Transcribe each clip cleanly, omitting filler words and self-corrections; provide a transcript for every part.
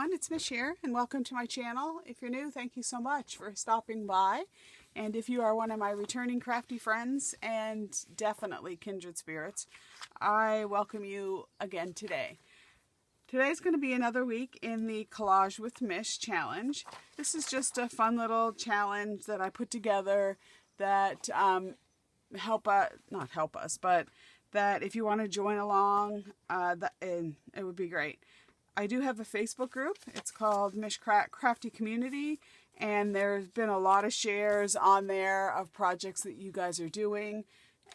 everyone, it's Mich here and welcome to my channel. If you're new, thank you so much for stopping by. And if you are one of my returning crafty friends and definitely kindred spirits, I welcome you again today. Today's going to be another week in the Collage with Mich challenge. This is just a fun little challenge that I put together that not help us, but that if you want to join along, it would be great. I do have a Facebook group. It's called Mich Crafty Community, and there's been a lot of shares on there of projects that you guys are doing.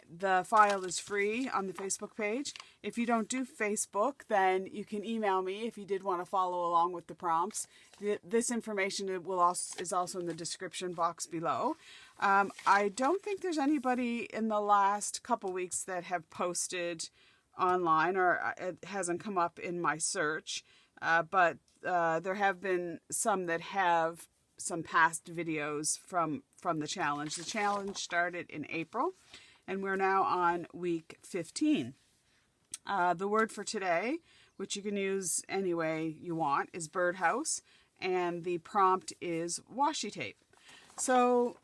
The file is free on the Facebook page. If you don't do Facebook, then you can email me if you did want to follow along with the prompts. This information is also in the description box below. I don't think there's anybody in the last couple weeks that have posted online, or it hasn't come up in my search, but there have been some that have some past videos from the challenge. The challenge started in April, and we're now on week 15. The word for today, which you can use any way you want, is birdhouse, and the prompt is washi tape. So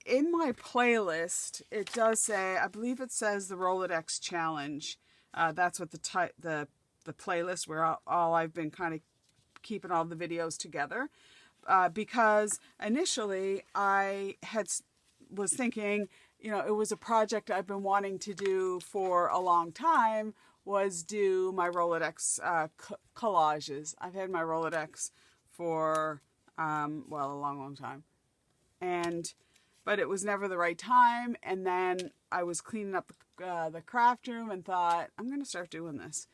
in my playlist, it does say, I believe it says the Rolodex challenge. That's what the playlist where all I've been kind of keeping all the videos together. Because initially I was thinking, you know, it was a project I've been wanting to do for a long time, was do my Rolodex collages. I've had my Rolodex for, well, a long time. But it was never the right time, and then I was cleaning up the craft room and thought, I'm going to start doing this.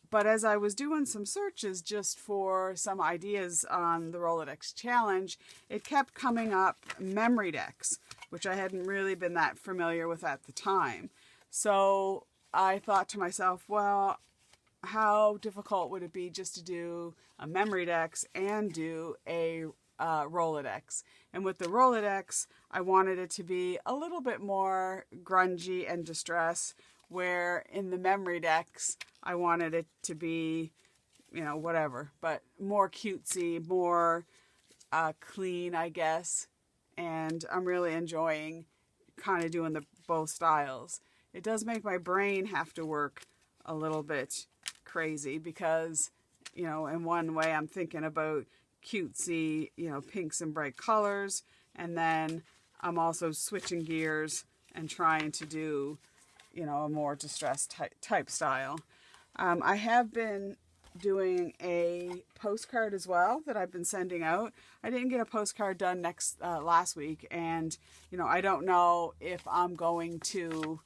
But as I was doing some searches just for some ideas on the Rolodex challenge, it kept coming up Memorydex, which I hadn't really been that familiar with at the time. So I thought to myself, well, how difficult would it be just to do a Memorydex and do a Rolodex? And with the Rolodex, I wanted it to be a little bit more grungy and distress, where in the Memorydex, I wanted it to be, you know, whatever, but more cutesy, more clean, I guess. And I'm really enjoying kind of doing both styles. It does make my brain have to work a little bit crazy because, you know, in one way I'm thinking about cutesy, you know, pinks and bright colors, and then I'm also switching gears and trying to do, you know, a more distressed type style. I have been doing a postcard as well that I've been sending out. I didn't get a postcard done last week, and you know, I don't know if I'm going to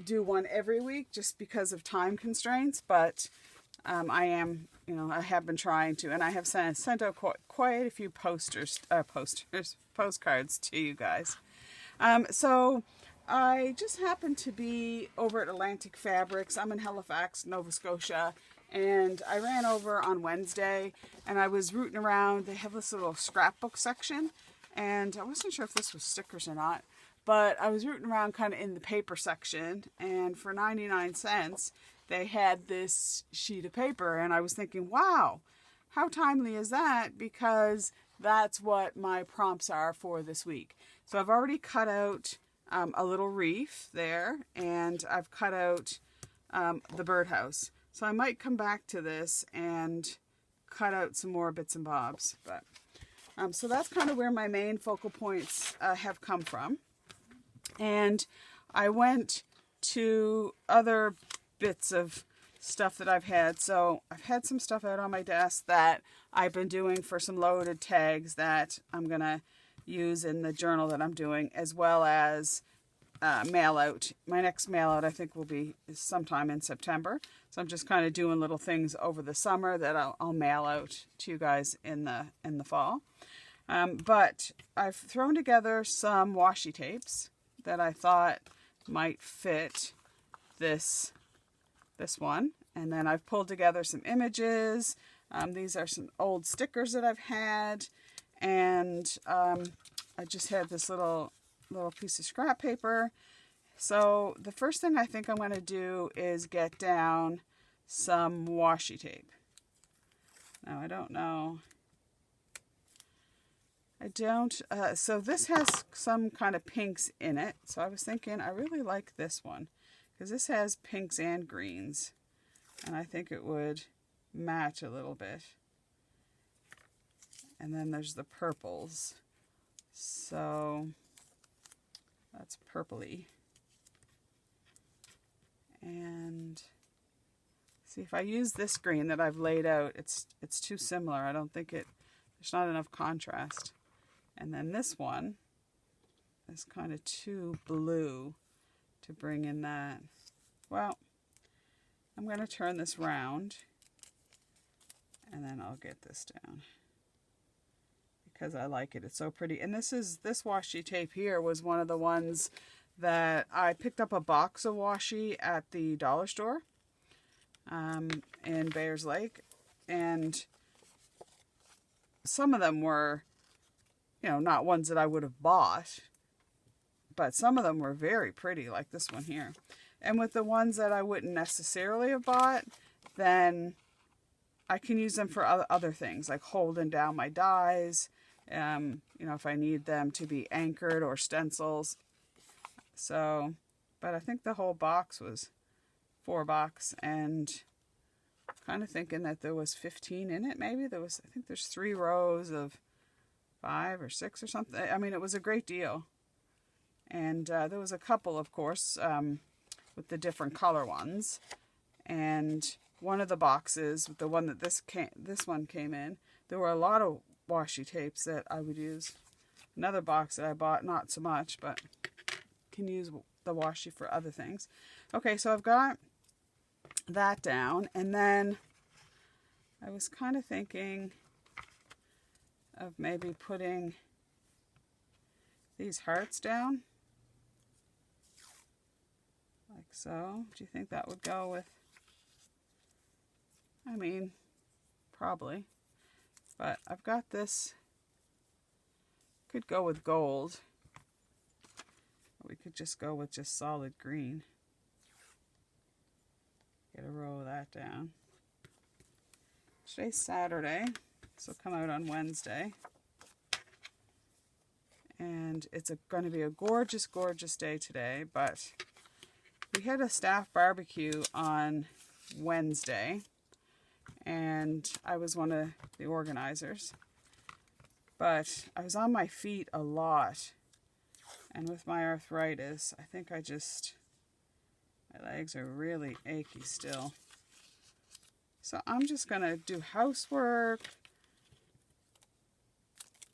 do one every week just because of time constraints, but I am, you know, I have been trying to, and I have sent out quite a few postcards to you guys. So I just happened to be over at Atlantic Fabrics. I'm in Halifax, Nova Scotia, and I ran over on Wednesday, and I was rooting around. They have this little scrapbook section, and I wasn't sure if this was stickers or not, but I was rooting around kind of in the paper section, and for 99 cents, they had this sheet of paper, and I was thinking, wow, how timely is that? Because that's what my prompts are for this week. So I've already cut out a little reef there, and I've cut out the birdhouse. So I might come back to this and cut out some more bits and bobs. But so that's kind of where my main focal points have come from. And I went to other bits of stuff that I've had. So I've had some stuff out on my desk that I've been doing for some loaded tags that I'm going to use in the journal that I'm doing, as well as mail out. My next mail out I think will be sometime in September. So I'm just kind of doing little things over the summer that I'll mail out to you guys in the fall. But I've thrown together some washi tapes that I thought might fit this one, and then I've pulled together some images. These are some old stickers that I've had, and I just had this little piece of scrap paper. So the first thing I think I'm going to do is get down some washi tape. Now I don't know. I don't, so this has some kind of pinks in it. So I was thinking I really like this one because this has pinks and greens. And I think it would match a little bit. And then there's the purples. So that's purpley. And see, if I use this green that I've laid out, it's too similar. I don't think there's not enough contrast. And then this one is kind of too blue to bring in that. Well, I'm going to turn this round and then I'll get this down because I like it. It's so pretty. And this washi tape here was one of the ones that I picked up a box of washi at the dollar store in Bayers Lake. And some of them were, you know, not ones that I would have bought, but some of them were very pretty, like this one here. And with the ones that I wouldn't necessarily have bought, then I can use them for other things, like holding down my dies, you know, if I need them to be anchored or stencils. So, but I think the whole box was $4, and kind of thinking that there was 15 in it, maybe. I think there's 3 rows of 5 or 6 or something. I mean, it was a great deal. And there was a couple, of course, with the different color ones. And one of the boxes, the one that this one came in, there were a lot of washi tapes that I would use. Another box that I bought, not so much, but can use the washi for other things. Okay, so I've got that down, and then I was kind of thinking of maybe putting these hearts down, like so. Do you think that would go with? I mean, probably. But I've got this. Could go with gold. Or we could just go with just solid green. Get a row of that down. Today's Saturday. This will come out on Wednesday. And it's going to be a gorgeous, gorgeous day today. But we had a staff barbecue on Wednesday. And I was one of the organizers. But I was on my feet a lot. And with my arthritis, I think my legs are really achy still. So I'm just going to do housework.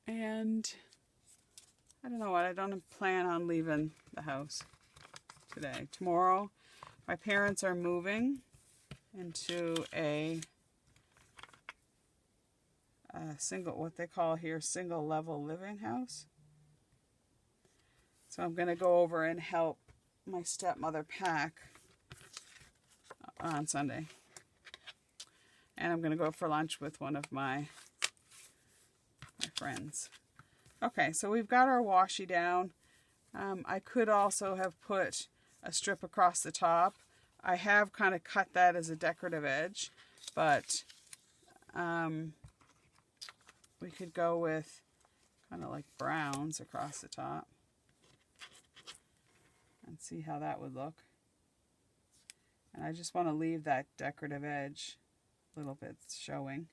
And I don't know what, I don't plan on leaving the house today. Tomorrow, my parents are moving into a what they call here, single level living house. So I'm going to go over and help my stepmother pack on Sunday. And I'm going to go for lunch with one of my friends. Okay, so we've got our washi down. I could also have put a strip across the top. I have kind of cut that as a decorative edge, but we could go with kind of like browns across the top and see how that would look. And I just want to leave that decorative edge a little bit showing.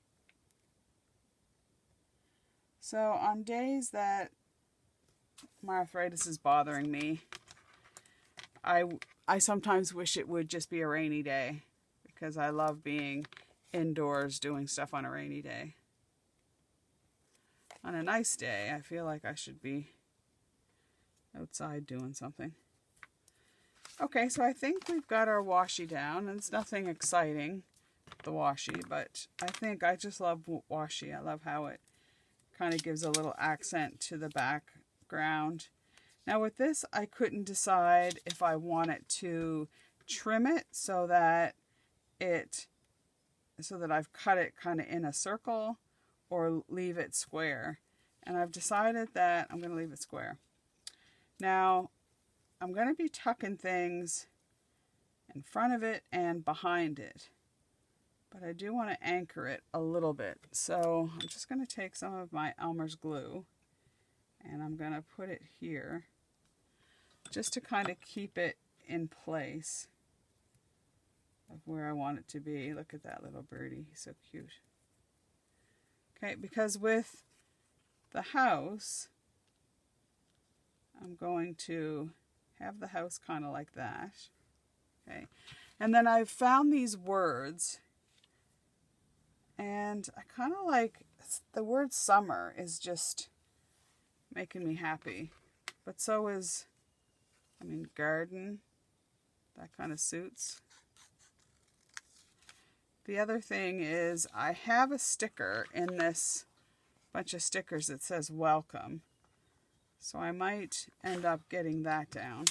So on days that my arthritis is bothering me, I sometimes wish it would just be a rainy day, because I love being indoors doing stuff on a rainy day. On a nice day, I feel like I should be outside doing something. Okay, so I think we've got our washi down, and it's nothing exciting, the washi, but I think I just love washi. I love how it kind of gives a little accent to the background. Now with this, I couldn't decide if I wanted to trim it so that I've cut it kind of in a circle, or leave it square. And I've decided that I'm going to leave it square. Now, I'm going to be tucking things in front of it and behind it. but I do want to anchor it a little bit. So I'm just going to take some of my Elmer's glue and I'm going to put it here just to kind of keep it in place of where I want it to be. Look at that little birdie, he's so cute. Okay, because with the house, I'm going to have the house kind of like that. Okay, and then I've found these words, and I kind of like the word summer is just making me happy, but so is, I mean, garden, that kind of suits. The other thing is I have a sticker in this bunch of stickers that says welcome. So I might end up getting that down.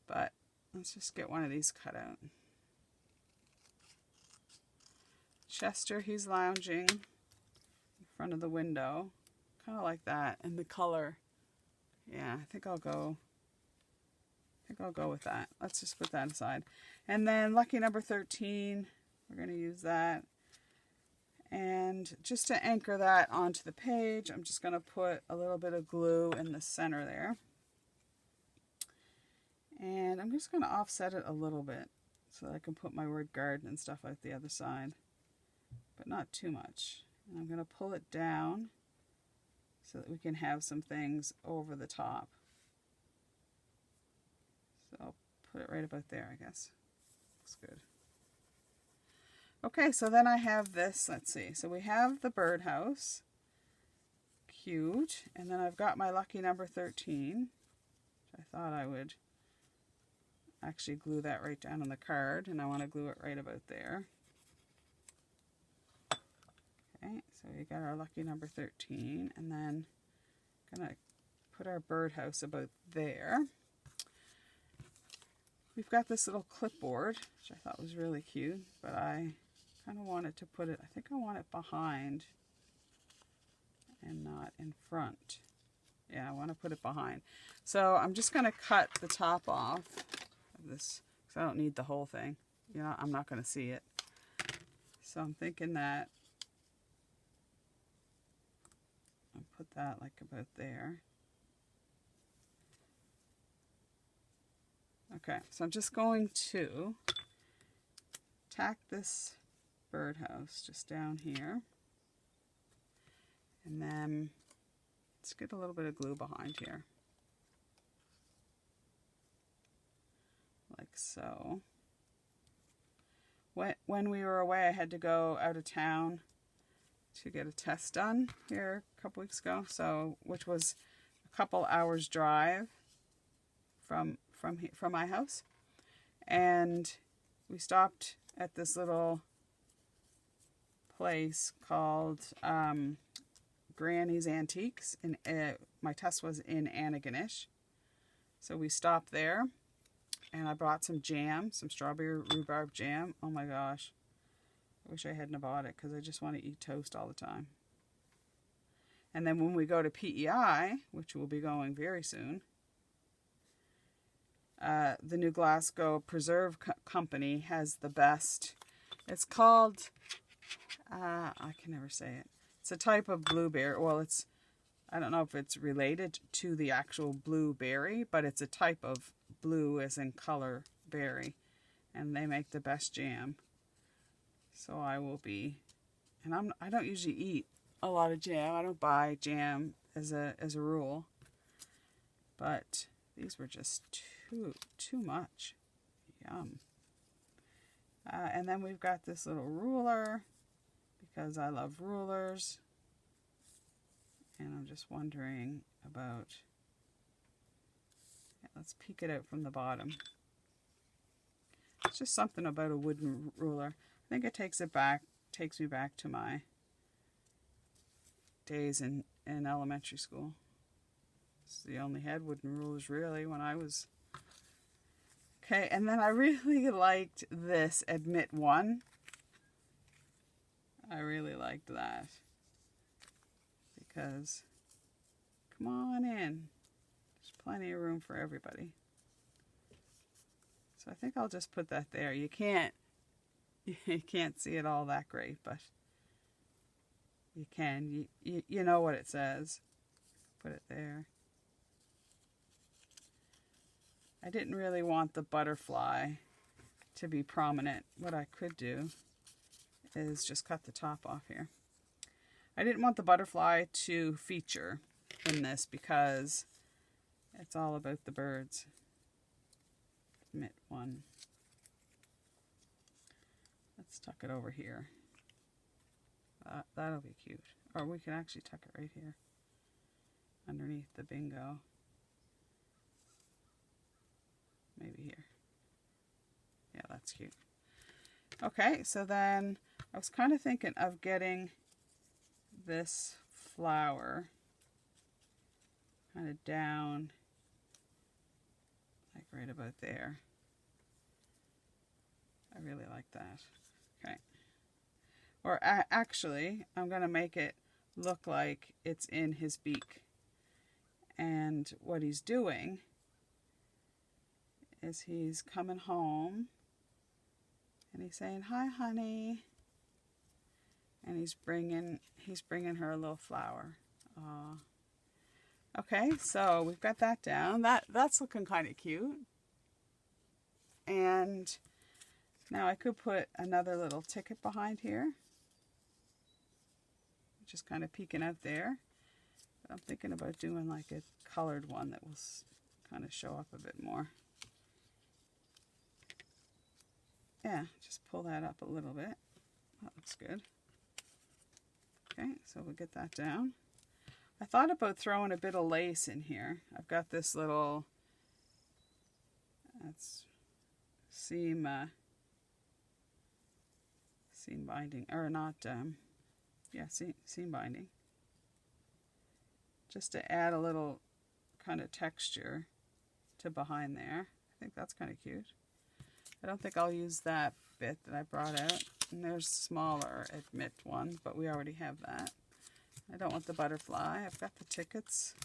But let's just get one of these cut out. Chester, he's lounging in front of the window. Kind of like that. And the color. Yeah, I think I'll go with that. Let's just put that aside. And then lucky number 13. We're going to use that. And just to anchor that onto the page, I'm just going to put a little bit of glue in the center there. And I'm just going to offset it a little bit so that I can put my word garden and stuff out the other side. But not too much. And I'm going to pull it down so that we can have some things over the top. So I'll put it right about there, I guess. Looks good. Okay, so then I have this, let's see, so we have the birdhouse, cute, and then I've got my lucky number 13, which I thought I would actually glue that right down on the card, and I want to glue it right about there. Okay, so we got our lucky number 13, and then I'm going to put our birdhouse about there. We've got this little clipboard, which I thought was really cute, but I kind of wanted to put it, I think I want it behind and not in front. Yeah, I want to put it behind. So I'm just going to cut the top off of this, because I don't need the whole thing. You know, I'm not going to see it. So I'm thinking that I'll put that like about there. Okay, so I'm just going to tack this birdhouse just down here, and then let's get a little bit of glue behind here, like so. When we were away, I had to go out of town to get a test done here a couple weeks ago, so which was a couple hours drive from my house, and we stopped at this little place called Granny's Antiques, and my test was in Antigonish, so we stopped there, and I brought some jam, some strawberry rhubarb jam. Oh my gosh, I wish I hadn't bought it because I just want to eat toast all the time. And then when we go to PEI, which we'll be going very soon, the New Glasgow Preserve Company has the best. It's called, I can never say it. It's a type of blueberry. Well, it's, I don't know if it's related to the actual blueberry, but it's a type of blue as in color berry. And they make the best jam. So I will be, and I don't usually eat a lot of jam. I don't buy jam as a rule. But these were just too much. Yum. And then we've got this little ruler, because I love rulers. And I'm just wondering about, yeah, let's peek it out from the bottom. It's just something about a wooden ruler. I think it takes me back to my days in elementary school. They only had wooden rulers really when I was. Okay, and then I really liked this Admit One. I really liked that. Because, come on in. There's plenty of room for everybody. So I think I'll just put that there. You can't You can't see it all that great, but you can. You know what it says. Put it there. I didn't really want the butterfly to be prominent. What I could do is just cut the top off here. I didn't want the butterfly to feature in this because it's all about the birds. Mitt one. Let's tuck it over here. That'll be cute. Or we can actually tuck it right here underneath the bingo. Maybe here. Yeah, that's cute. Okay, so then I was kind of thinking of getting this flower kind of down, like right about there. I really like that. Okay. Or actually, I'm going to make it look like it's in his beak. And what he's doing is he's coming home and he's saying, "Hi, honey." And he's bringing her a little flower. Aww. Okay, so we've got that down. That's looking kind of cute. And now I could put another little ticket behind here, just kind of peeking out there. But I'm thinking about doing like a colored one that will kind of show up a bit more. Yeah, just pull that up a little bit. That looks good. Okay, so we'll get that down. I thought about throwing a bit of lace in here. I've got this little seam binding, or not, seam binding. Just to add a little kind of texture to behind there. I think that's kind of cute. I don't think I'll use that bit that I brought out. And there's smaller admit one, but we already have that. I don't want the butterfly. I've got the tickets.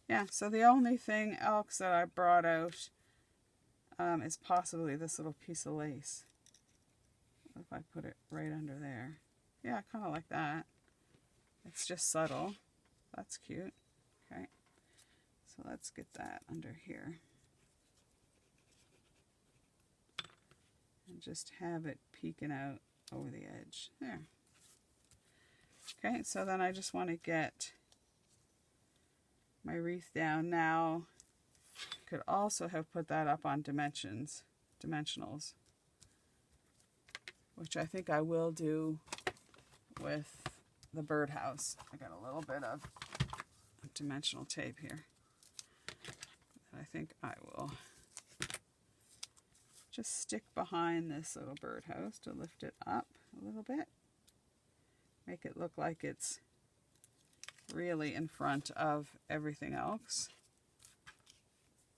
Yeah, so the only thing else that I brought out is possibly this little piece of lace. If I put it right under there. Yeah, I kind of like that. It's just subtle. That's cute. Okay, so let's get that under here. And just have it peeking out over the edge. There. Okay, so then I just want to get my wreath down. Now, could also have put that up on dimensionals, which I think I will do with the birdhouse. I got a little bit of dimensional tape here. And I think I will just stick behind this little birdhouse to lift it up a little bit. Make it look like it's really in front of everything else.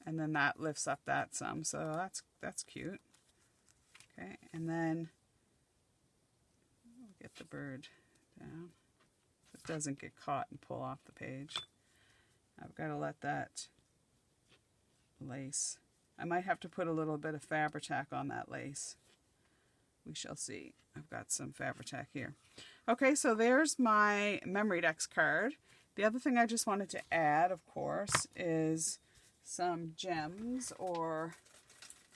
And then that lifts up that some, so that's cute. Okay, and then we'll get the bird down so it doesn't get caught and pull off the page. I've got to let that lace, I might have to put a little bit of Fabri-Tac on that lace. We shall see. I've got some Fabri-Tac here. Okay, so there's my Memorydex card. The other thing I just wanted to add, of course, is some gems or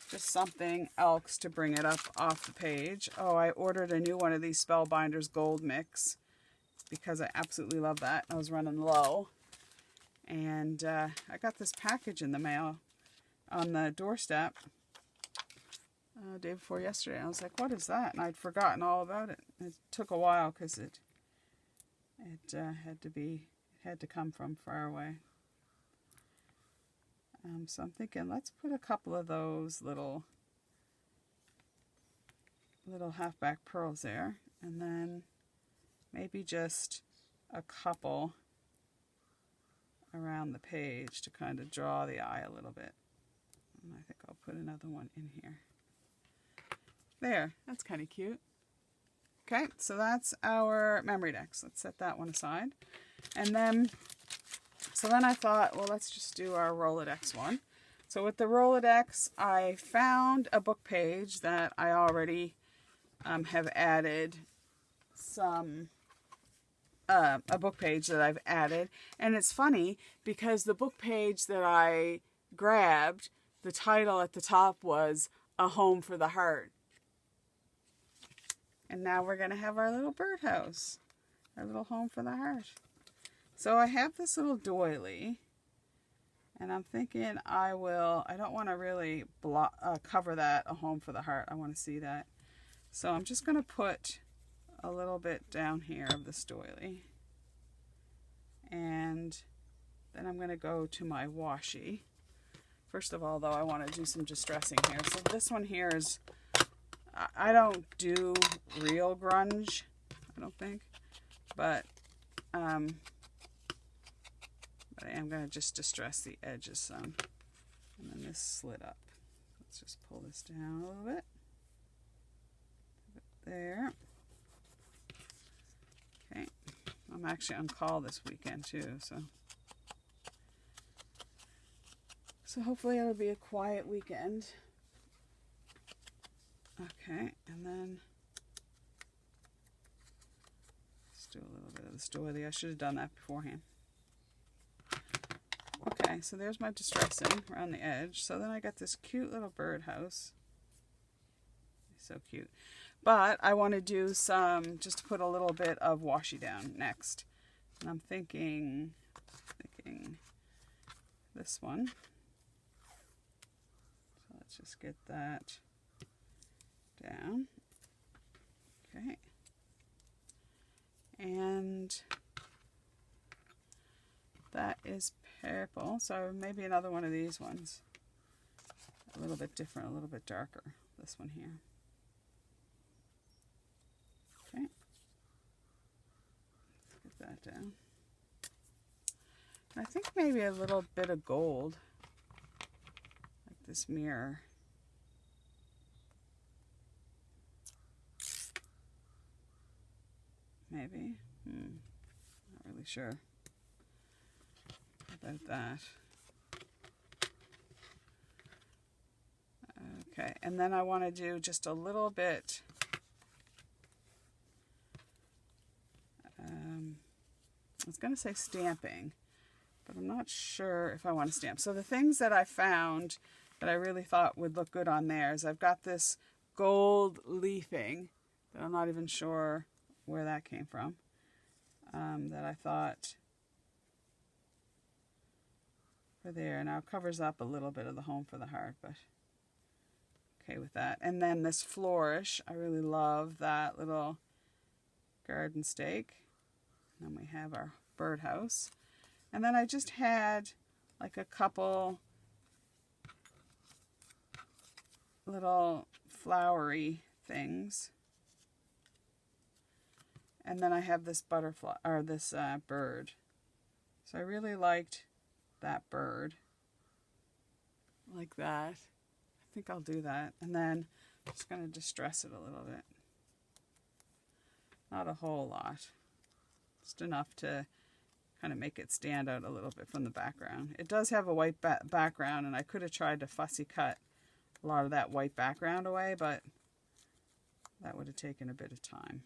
just something else to bring it up off the page. Oh, I ordered a new one of these Spellbinders Gold Mix because I absolutely love that. I was running low. And I got this package in the mail on the doorstep day before yesterday. I was like, what is that? And I'd forgotten all about it. It took a while because it had to come from far away. So I'm thinking, let's put a couple of those little halfback pearls there, and then maybe just a couple around the page to kind of draw the eye a little bit. And I think I'll put another one in here. There, that's kind of cute. Okay, so that's our Memorydex. Let's set that one aside. And then, so then I thought, well, let's just do our Rolodex one. So with the Rolodex, I found a book page that I already have added some, a book page that I've added. And it's funny because the book page that I grabbed, the title at the top was A Home for the Heart. And now we're going to have our little birdhouse, our little home for the heart. So I have this little doily, and I'm thinking I don't want to really cover that, A Home for the Heart. I want to see that. So I'm just going to put a little bit down here of this doily. And then I'm going to go to my washi. First of all, though, I want to do some distressing here. So this one here is, I don't do real grunge, I don't think, but I am going to just distress the edges some. And then this slid up. Let's just pull this down a little bit. There. Okay. I'm actually on call this weekend too, so hopefully it'll be a quiet weekend. Okay, and then let's do a little bit of this doily. I should have done that beforehand. Okay, so there's my distressing around the edge. So then I got this cute little birdhouse. So cute. But I want to do some, just to put a little bit of washi down next. And I'm thinking this one. So let's just get that down. Okay. And that is purple. So maybe another one of these ones. A little bit different, a little bit darker. This one here. Okay. Let's get that down. And I think maybe a little bit of gold. Like this mirror. Maybe. Not really sure about that. Okay, and then I want to do just a little bit. I was going to say stamping, but I'm not sure if I want to stamp. So the things that I found that I really thought would look good on there is I've got this gold leafing that I'm not even sure where that came from, that I thought for there. Now it covers up a little bit of the home for the heart, but okay with that. And then this flourish, I really love that little garden stake. And then we have our birdhouse. And then I just had like a couple little flowery things. And then I have this butterfly, or this bird. So I really liked that bird. Like that. I think I'll do that. And then I'm just going to distress it a little bit. Not a whole lot. Just enough to kind of make it stand out a little bit from the background. It does have a white background, and I could have tried to fussy cut a lot of that white background away, but that would have taken a bit of time.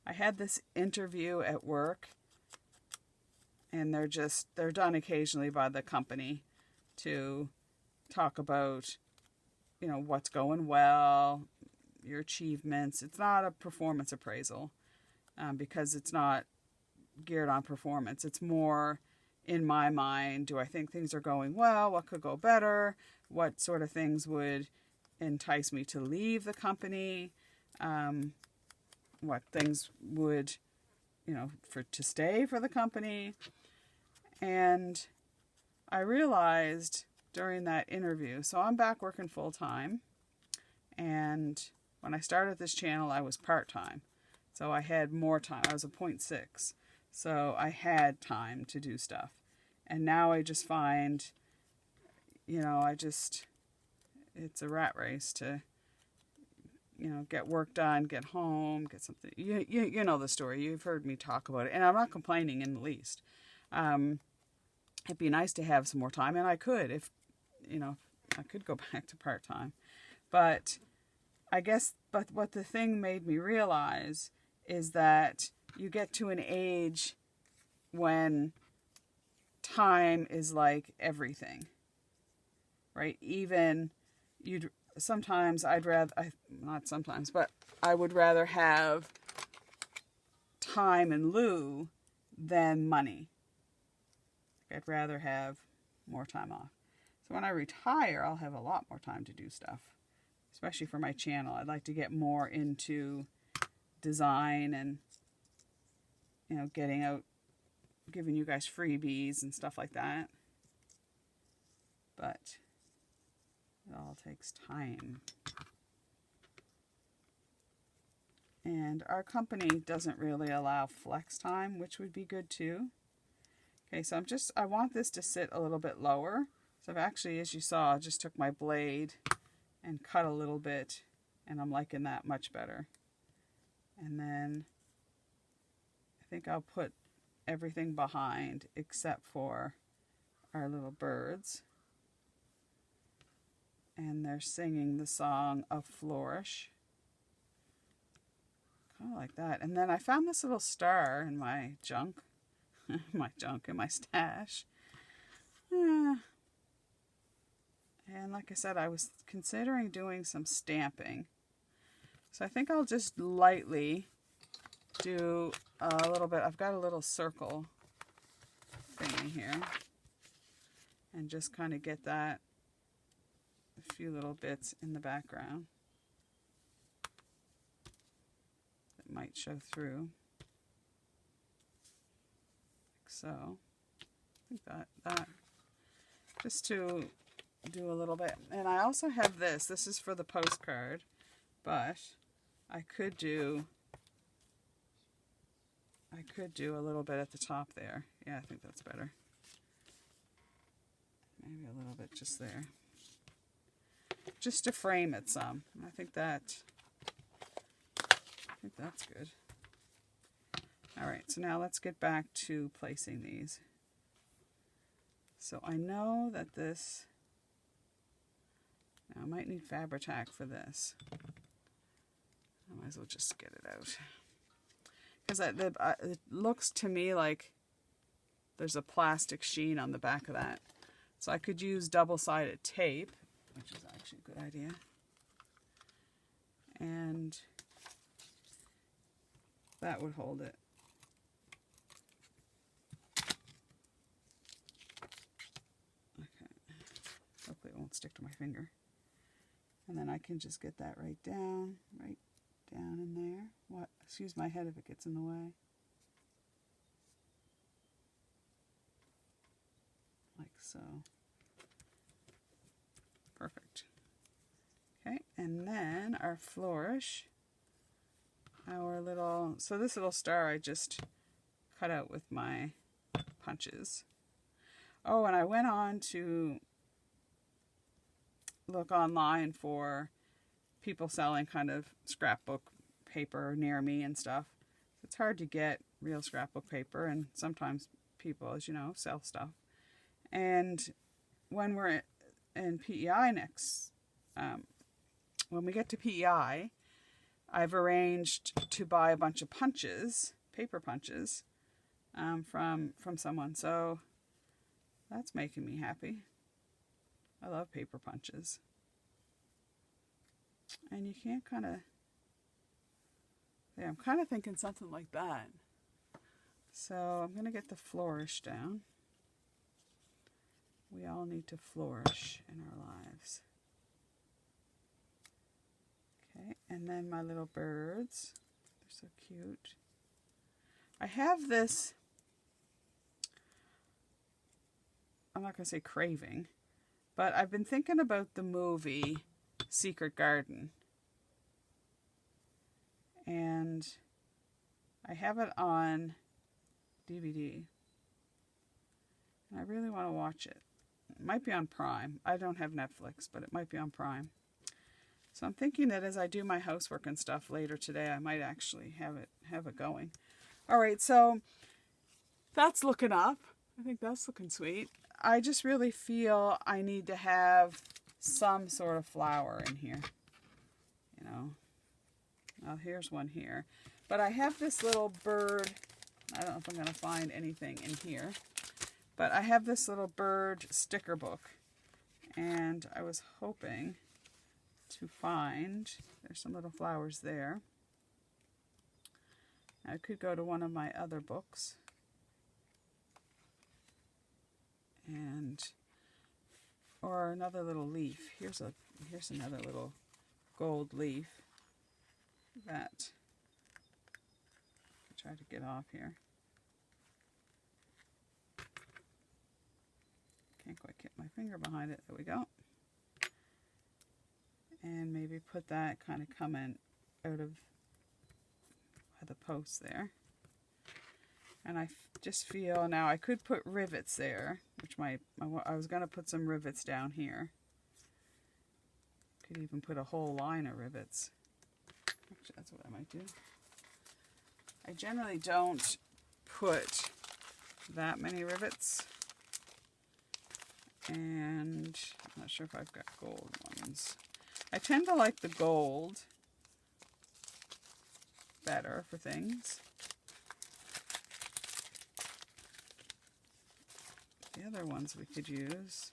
I had this interview at work, and they're done occasionally by the company to talk about, you know, what's going well, your achievements. It's not a performance appraisal, because it's not geared on performance. It's more, in my mind, do I think things are going well? What could go better? What sort of things would entice me to leave the company? What things would, you know, to stay for the company? And I realized during that interview, so I'm back working full time, and when I started this channel, I was part-time. So I had more time. I was a 0.6. So I had time to do stuff. And now I just find, you know, it's a rat race to, you know, get work done, get home, get something. You know the story. You've heard me talk about it. And I'm not complaining in the least. It'd be nice to have some more time. And I could, if, you know, I could go back to part-time. But I guess, but what the thing made me realize is that you get to an age when time is like everything, right? Even sometimes not sometimes, but I would rather have time in lieu than money. I'd rather have more time off. So when I retire, I'll have a lot more time to do stuff, especially for my channel. I'd like to get more into design and, you know, getting out, giving you guys freebies and stuff like that. But it all takes time. And our company doesn't really allow flex time, which would be good too. Okay, so I want this to sit a little bit lower. So I've actually, as you saw, just took my blade and cut a little bit, and I'm liking that much better. And then I think I'll put everything behind except for our little birds. And they're singing the song of Flourish. Kind of like that. And then I found this little star in my junk. In my stash. And like I said, I was considering doing some stamping. So I think I'll just lightly do a little bit. I've got a little circle thingy here. And just kind of get that, a few little bits in the background that might show through. So, I think that just to do a little bit. And I also have this. This is for the postcard, but I could do a little bit at the top there. Yeah, I think that's better. Maybe a little bit just there. Just to frame it some. I think that's good. Alright, so now let's get back to placing these. So I know that this, now I might need Fabri-Tac for this. I might as well just get it out. Because it looks to me like there's a plastic sheen on the back of that. So I could use double-sided tape, which is actually a good idea. And that would hold it. Hopefully it won't stick to my finger. And then I can just get that right down in there. What? Excuse my head if it gets in the way. Like so. Perfect. Okay, and then our flourish. So this little star I just cut out with my punches. Oh, and I went on to look online for people selling kind of scrapbook paper near me and stuff. It's hard to get real scrapbook paper, and sometimes people, as you know, sell stuff. And when we're in PEI next, when we get to PEI, I've arranged to buy a bunch of punches, paper punches, from someone. So that's making me happy. I love paper punches. And you can't kind of, yeah, I'm kind of thinking something like that. So I'm going to get the flourish down. We all need to flourish in our lives. Okay, and then my little birds. They're so cute. I have this, I'm not going to say craving, but I've been thinking about the movie Secret Garden. And I have it on DVD. And I really want to watch it. It might be on Prime. I don't have Netflix, but it might be on Prime. So I'm thinking that as I do my housework and stuff later today, I might actually have it going. All right, so that's looking up. I think that's looking sweet. I just really feel I need to have some sort of flower in here. you know. Well, here's one here. But I have this little bird. I don't know if I'm going to find anything in here. But I have this little bird sticker book. And I was hoping to find, there's some little flowers there. I could go to one of my other books. Or another little leaf. Here's another little gold leaf that I'll try to get off here. Can't quite get my finger behind it. There we go. And maybe put that kind of coming out of the post there. And I just feel now I could put rivets there, which I was going to put some rivets down here. Could even put a whole line of rivets. Actually, that's what I might do. I generally don't put that many rivets. And I'm not sure if I've got gold ones. I tend to like the gold better for things. The other ones we could use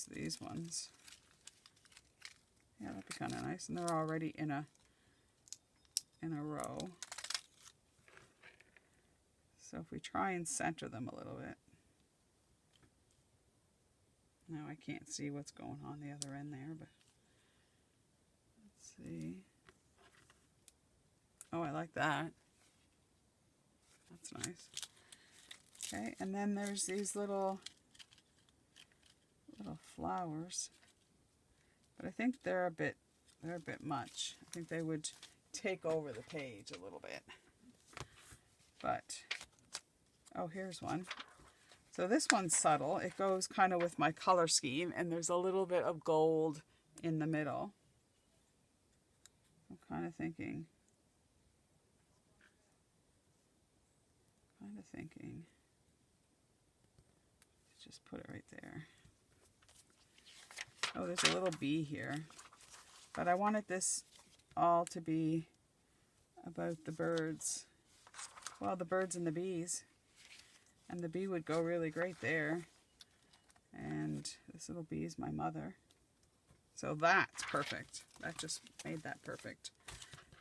these ones. Yeah, that'd be kind of nice. And they're already in a row. So if we try and center them a little bit. Now I can't see what's going on the other end there, but let's see. Oh, I like that. That's nice. Okay, and then there's these little flowers. But I think they're a bit much. I think they would take over the page a little bit. But oh, here's one. So this one's subtle. It goes kind of with my color scheme, and there's a little bit of gold in the middle. I'm kind of thinking. Just put it right there. Oh, there's a little bee here. But I wanted this all to be about the birds. Well, the birds and the bees. And the bee would go really great there. And this little bee is my mother. So that's perfect. That just made that perfect.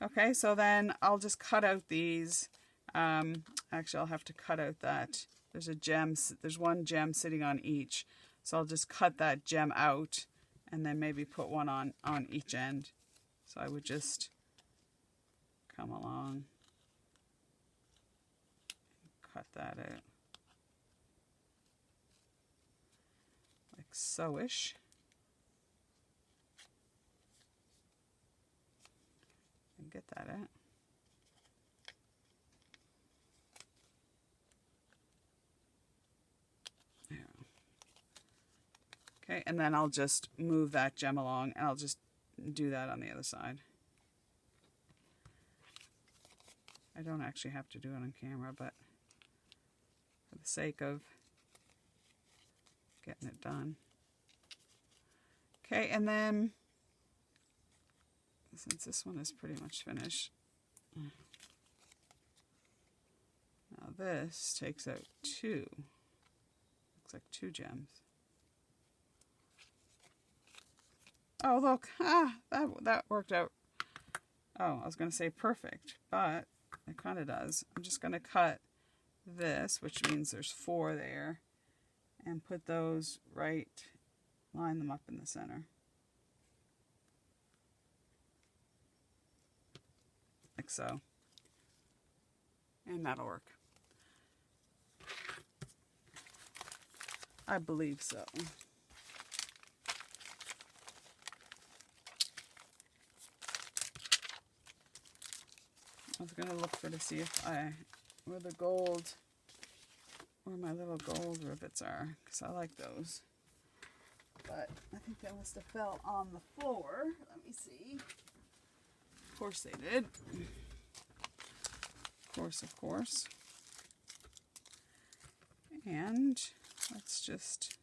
Okay, so then I'll just cut out these. Actually, I'll have to cut out that. There's a gem. There's one gem sitting on each. So I'll just cut that gem out and then maybe put one on each end. So I would just come along and cut that out. Like so-ish. And get that out. There. Okay, and then I'll just move that gem along, and I'll just do that on the other side. I don't actually have to do it on camera, but for the sake of getting it done. Okay, and then since this one is pretty much finished, now this takes out two. Looks like two gems. Oh, look, that worked out. Oh, I was going to say perfect, but it kind of does. I'm just going to cut this, which means there's 4 there, and put those right, line them up in the center. Like so. And that'll work. I believe so. I was going to look to see if where the gold, where my little gold rivets are, because I like those. But I think they must have fell on the floor. Let me see. Of course they did. Of course. And let's just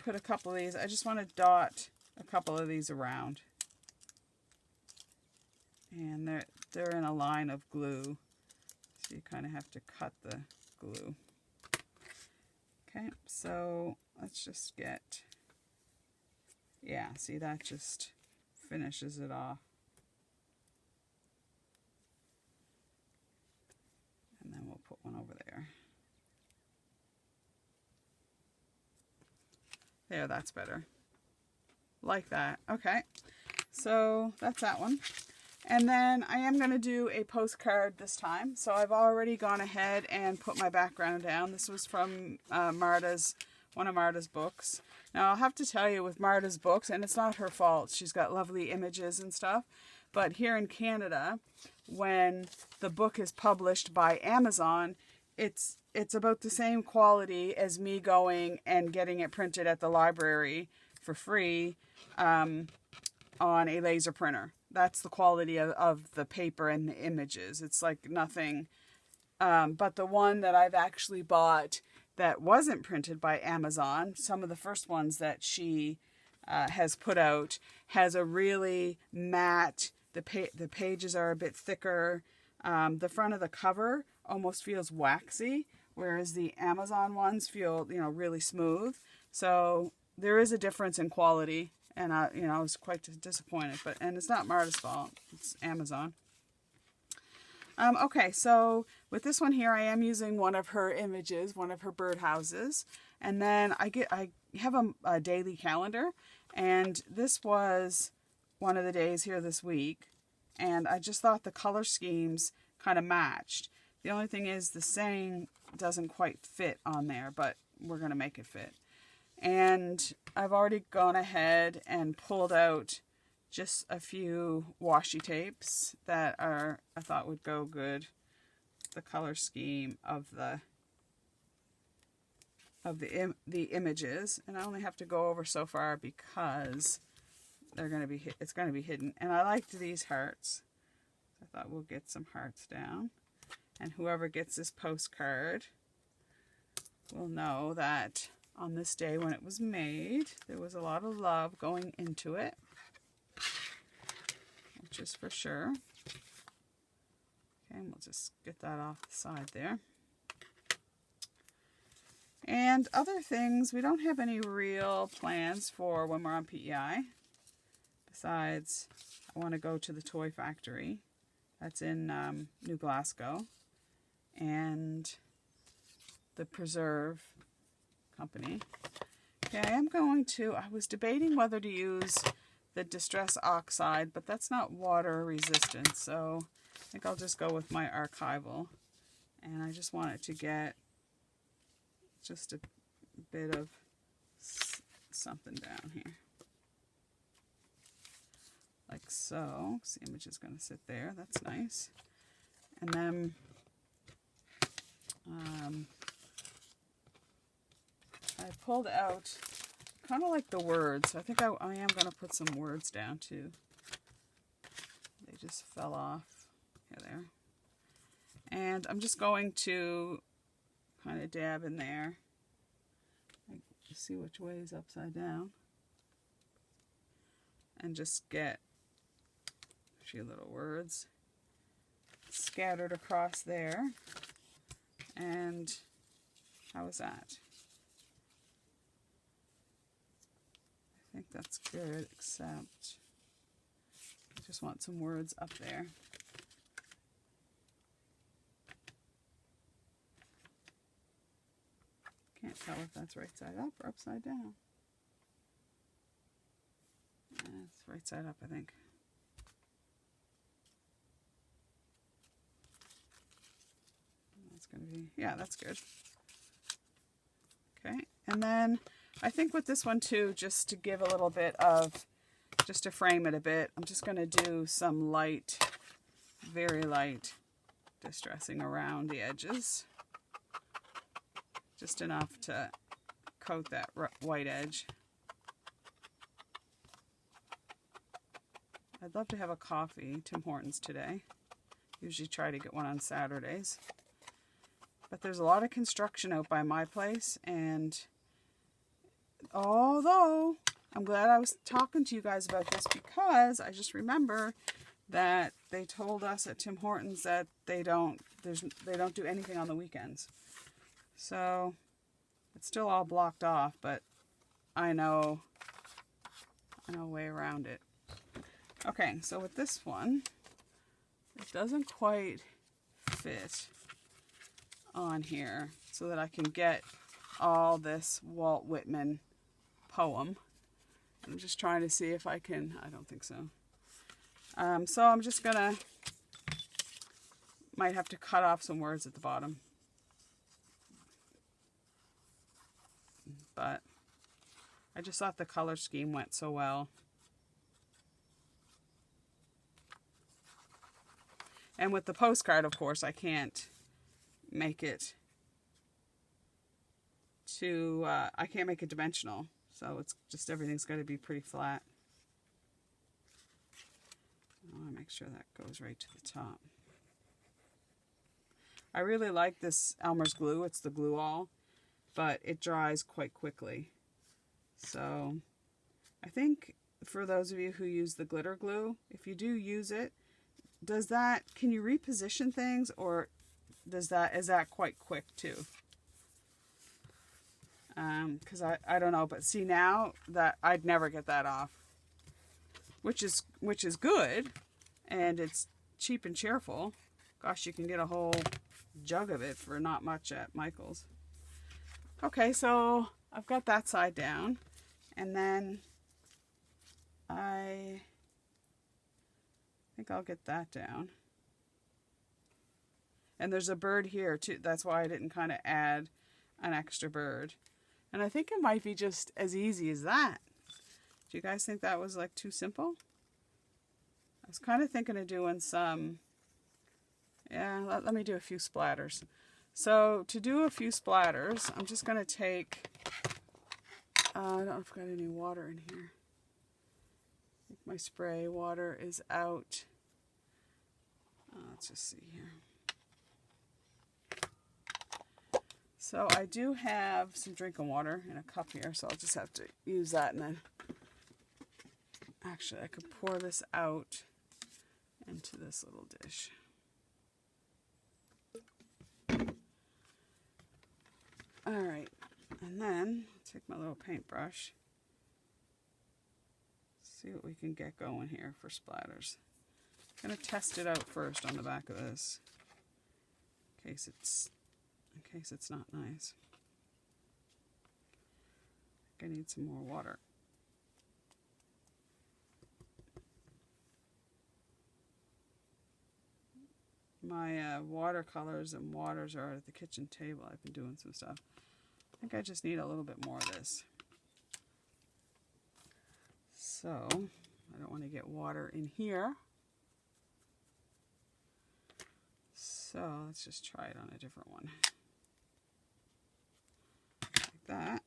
put a couple of these. I just want to dot a couple of these around. And they're in a line of glue. So you kind of have to cut the glue. Okay, so let's just get, yeah, see, that just finishes it off. And then we'll put one over there. There, that's better. Like that. Okay, so that's that one. And then I am going to do a postcard this time. So I've already gone ahead and put my background down. This was from one of Marta's books. Now I'll have to tell you, with Marta's books, and it's not her fault, she's got lovely images and stuff, but here in Canada, when the book is published by Amazon, it's about the same quality as me going and getting it printed at the library for free on a laser printer. That's the quality of the paper and the images. It's like nothing. But the one that I've actually bought that wasn't printed by Amazon, some of the first ones that she has put out, has a really matte, the pages are a bit thicker. The front of the cover almost feels waxy, whereas the Amazon ones feel, really smooth. So there is a difference in quality. And I was quite disappointed, and it's not Marta's fault, it's Amazon. Okay, so with this one here, I am using one of her images, one of her birdhouses, and then I have a daily calendar, and this was one of the days here this week, and I just thought the color schemes kind of matched. The only thing is the saying doesn't quite fit on there, but we're going to make it fit. And I've already gone ahead and pulled out just a few washi tapes that I thought would go good. The color scheme of the images, and I only have to go over so far because it's going to be hidden. And I liked these hearts. I thought we'll get some hearts down, and whoever gets this postcard will know that on this day when it was made, there was a lot of love going into it, which is for sure. Okay, and we'll just get that off the side there. And other things, we don't have any real plans for when we're on PEI. Besides, I want to go to the toy factory. That's in New Glasgow. And the Preserve company. Okay, I was debating whether to use the Distress Oxide, but that's not water resistant, so I think I'll just go with my archival. And I just wanted to get just a bit of something down here. Like so. So the image is going to sit there. That's nice. And then I pulled out kind of like the words. So I think I am going to put some words down too. They just fell off. Here they are. And I'm just going to kind of dab in there. See which way is upside down. And just get a few little words scattered across there. And how is that? I think that's good, except I just want some words up there. Can't tell if that's right side up or upside down. It's right side up, I think. That's going to be, yeah, that's good. Okay, and then I think with this one too, just to give a little bit of, just to frame it a bit, I'm just going to do some light, very light distressing around the edges. Just enough to coat that white edge. I'd love to have a coffee, Tim Hortons today. Usually try to get one on Saturdays. But there's a lot of construction out by my place, and although I'm glad I was talking to you guys about this, because I just remember that they told us at Tim Hortons that they don't do anything on the weekends. So it's still all blocked off, but I know a way around it. Okay, so with this one, it doesn't quite fit on here so that I can get all this Walt Whitman poem. I'm just trying to see if I can. I don't think so. So I'm just gonna, might have to cut off some words at the bottom. But I just thought the color scheme went so well. And with the postcard, of course, I can't make it too, I can't make it dimensional. So it's just, everything's got to be pretty flat. I want to make sure that goes right to the top. I really like this Elmer's glue. It's the glue all, but it dries quite quickly. So I think for those of you who use the glitter glue, if you do use it, can you reposition things, or is that quite quick too? Because I don't know, but see now that I'd never get that off, which is good, and it's cheap and cheerful. Gosh, you can get a whole jug of it for not much at Michael's. Okay, so I've got that side down, and then I think I'll get that down. And there's a bird here too. That's why I didn't kind of add an extra bird. And I think it might be just as easy as that. Do you guys think that was like too simple? I was kind of thinking of doing some, let me do a few splatters. So to do a few splatters, I'm just going to take, I don't know if I've got any water in here. I think my spray water is out. Let's just see here. So I do have some drinking water in a cup here, so I'll just have to use that, and then actually I could pour this out into this little dish. Alright, and then take my little paintbrush, see what we can get going here for splatters. I'm going to test it out first on the back of this, in case it's not nice. I need some more water. My watercolors and waters are at the kitchen table. I've been doing some stuff. I think I just need a little bit more of this. So, I don't want to get water in here. So, let's just try it on a different one. Like that.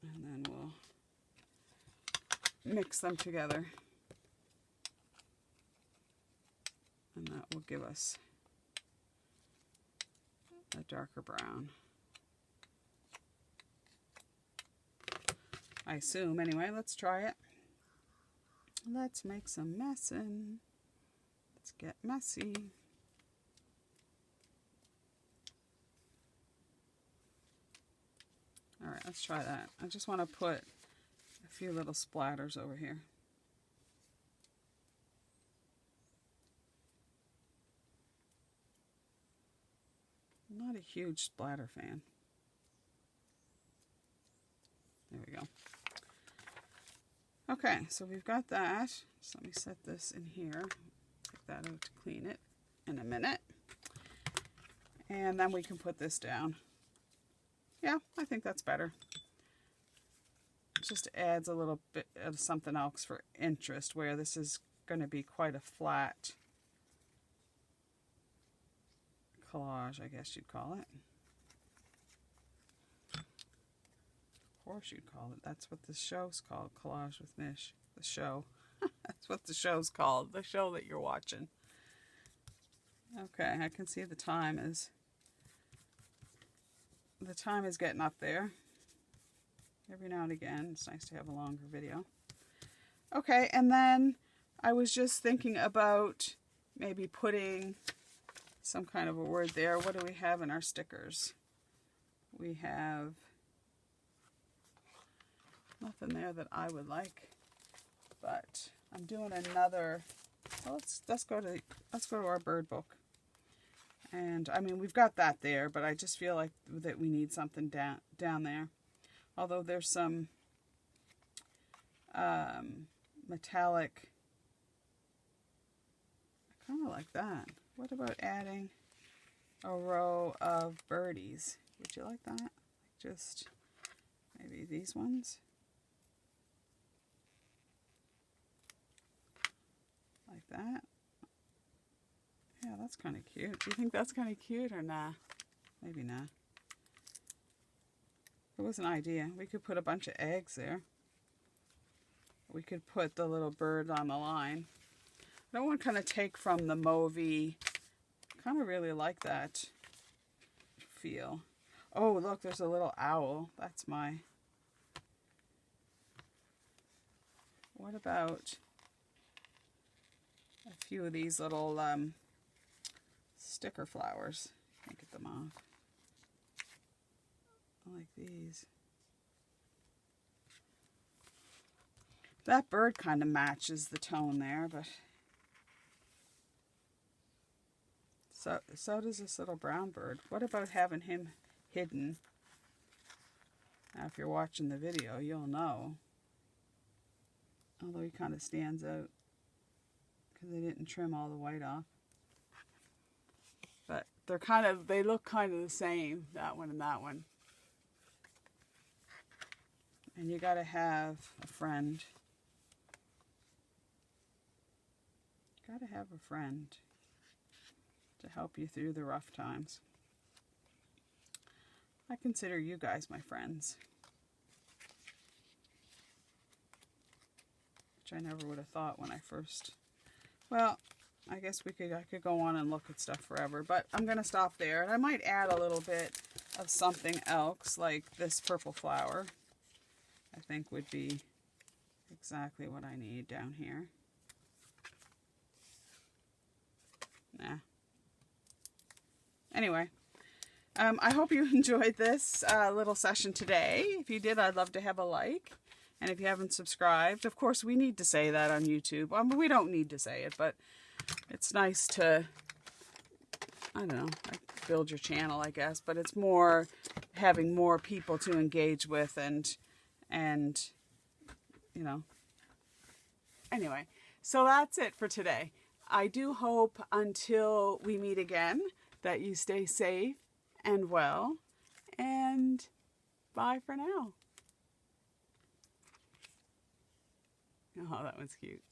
And then we'll mix them together. And that will give us a darker brown. I assume. Anyway, let's try it. Let's make some messin'. Let's get messy. Alright, let's try that. I just want to put a few little splatters over here. I'm not a huge splatter fan. There we go. Okay, so we've got that. So let me set this in here. Take that out to clean it in a minute. And then we can put this down. Yeah, I think that's better. It just adds a little bit of something else for interest, where this is going to be quite a flat collage, I guess you'd call it. Of course you'd call it. That's what the show's called, Collage with Mich. The show. That's what the show's called. The show that you're watching. Okay, I can see the time is getting up there. every now and again. It's nice to have a longer video. Okay, and then I was just thinking about maybe putting some kind of a word there. What do we have in our stickers? We have nothing there that I would like, but I'm doing another. Well, let's go to our bird book. And I mean, we've got that there, but I just feel like that we need something down there. Although there's some metallic. I kind of like that. What about adding a row of birdies? Would you like that? Just maybe these ones? Like that? Yeah, that's kind of cute. Do you think that's kind of cute or nah? Maybe not. It was an idea. We could put a bunch of eggs there. We could put the little bird on the line. I don't want to kind of take from the mauvey. I kind of really like that feel. Oh, look, there's a little owl. That's my... What about a few of these little sticker flowers? Can't get them off. I like these. That bird kind of matches the tone there, but so does this little brown bird. What about having him hidden? Now, if you're watching the video, you'll know. Although he kind of stands out because they didn't trim all the white off. But they look kind of the same, that one and that one. And you got to have a friend. Got to have a friend to help you through the rough times. I consider you guys my friends. Which I never would have thought when I first... Well, I guess I could go on and look at stuff forever, but I'm going to stop there. And I might add a little bit of something else, like this purple flower. I think would be exactly what I need down here. Nah. Anyway, I hope you enjoyed this little session today. If you did, I'd love to have a like. And if you haven't subscribed, of course, we need to say that on YouTube. I mean, we don't need to say it, but it's nice to, I don't know, like build your channel, I guess. But it's more having more people to engage with and you know. Anyway, so that's it for today. I do hope until we meet again that you stay safe and well, and bye for now. Oh, that one's cute.